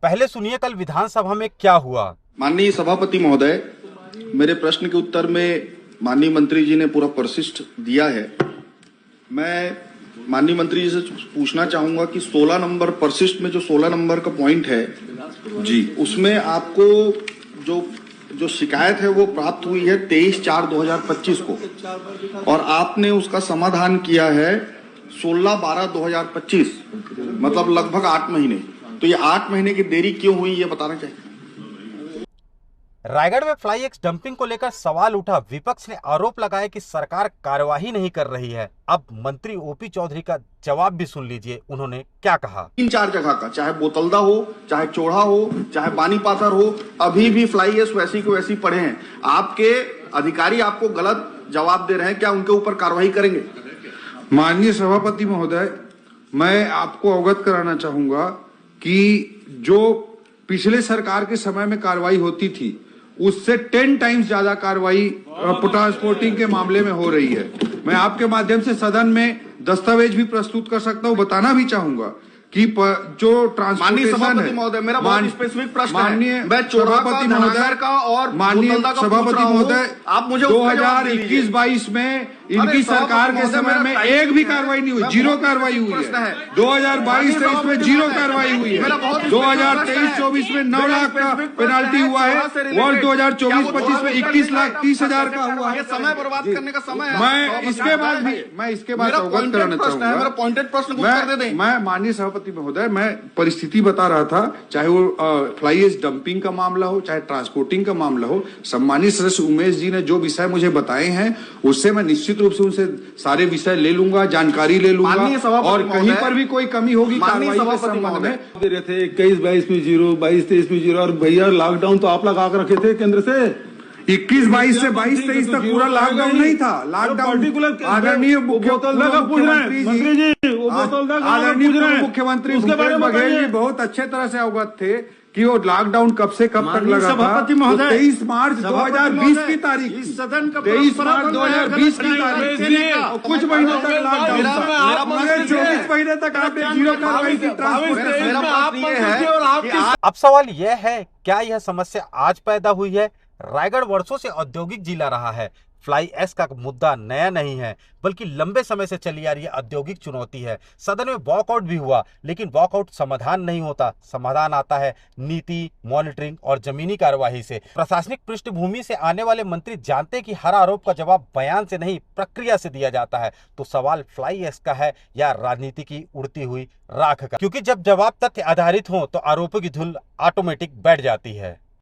पहले सुनिए कल विधानसभा में क्या हुआ। माननीय सभापति महोदय, मेरे प्रश्न के उत्तर में माननीय मंत्री जी ने पूरा परिशिष्ट दिया है। मैं माननीय मंत्री जी से पूछना चाहूंगा कि 16 नंबर परिशिष्ट में जो 16 नंबर का पॉइंट है जी, उसमें आपको जो शिकायत है वो प्राप्त हुई है 23/4/2025 को, और आपने उसका समाधान किया है 16/12/2025, मतलब लगभग 8 महीने। तो ये 8 महीने की देरी क्यों हुई, ये बताना चाहिए। रायगढ़ में फ्लाई एश डंपिंग को लेकर सवाल उठा। विपक्ष ने आरोप लगाया कि सरकार कार्यवाही नहीं कर रही है। अब मंत्री ओपी चौधरी का जवाब भी सुन लीजिए, उन्होंने क्या कहा। 3-4 जगह का, चाहे बोतलदा हो, चाहे चोड़ा हो, चाहे बानी पाथर हो, अभी भी फ्लाई एश वैसी को वैसी पड़े हैं। आपके अधिकारी आपको गलत जवाब दे रहे हैं, क्या उनके ऊपर कार्रवाई करेंगे? माननीय सभापति महोदय, मैं आपको अवगत कराना चाहूंगा कि जो पिछले सरकार के समय में कार्रवाई होती थी उससे 10 टाइम्स ज्यादा कार्रवाई ट्रांसपोर्टिंग के मामले में हो रही है। मैं आपके माध्यम से सदन में दस्तावेज भी प्रस्तुत कर सकता हूं। बताना भी चाहूंगा कि जो ट्रांसपोर्टेशन है, महोदय, मेरा बहुत स्पेसिफिक प्रश्न है। माननीय मैं सभापति महोदय का और माननीय सभापति महोदय, आप मुझे 2021-22 में इनकी सरकार के समय में एक भी कार्रवाई नहीं हुई, जीरो कार्रवाई हुई है। 2022-23 में जीरो कार्रवाई हुई है। 2023-24 में 9 लाख का पेनाल्टी हुआ है और 2024-25 में 21,30,000 का हुआ है। समय बर्बाद करने का समय है। मैं इसके बाद अवगत कराना चाहूंगा। मेरा पॉइंटेड प्रश्न को उत्तर दे दें। मैं माननीय सभापति महोदय, मैं परिस्थिति बता रहा था, चाहे वो फ्लाई एश डंपिंग का मामला हो, चाहे ट्रांसपोर्टिंग का मामला हो। सम्मानित सदस्य उमेश जी ने जो विषय मुझे बताए हैं उससे मैं निश्चित रूप से उनसे सारे विषय ले लूंगा, जानकारी ले लूंगा, और कहीं पर भी कोई कमी होगी कार्रवाई के संबंध में। दे रहे थे 21-22 में 0, 22-23 में 0, और भैया लॉकडाउन तो आप लगा कर रखे थे केंद्र से। 21-22 से 22-23 तक पूरा लॉकडाउन नहीं था। लॉकडाउन आदरणीय मुख्यमंत्री बघेल जी बहुत अच्छे तरह से अवगत थे कि वो लॉकडाउन कब से कब तक लगा था। 23 मार्च 2020 की तारीख, 23 मार्च 2020 की तारीख, कुछ महीनों तक लॉकडाउन था। 24 महीने तक आपने जीरो कार्रवाई की ट्रांसपोर्टेशन। अब सवाल यह है, क्या यह समस्या आज पैदा हुई है? रायगढ़ वर्षों से औद्योगिक जिला रहा है। फ्लाई एश का मुद्दा नया नहीं है, बल्कि लंबे समय से चली आ रही है औद्योगिक चुनौती है। सदन में वॉकआउट भी हुआ, लेकिन वॉकआउट समाधान नहीं होता। समाधान आता है नीति, मॉनिटरिंग और जमीनी कार्यवाही से। प्रशासनिक पृष्ठभूमि से आने वाले मंत्री जानते हैं कि हर आरोप का जवाब बयान से नहीं, प्रक्रिया से दिया जाता है। तो सवाल फ्लाई एश का है या राजनीति की उड़ती हुई राख का? क्योंकि जब जवाब तथ्य आधारित हो तो आरोपों की धुल ऑटोमेटिक बैठ जाती है।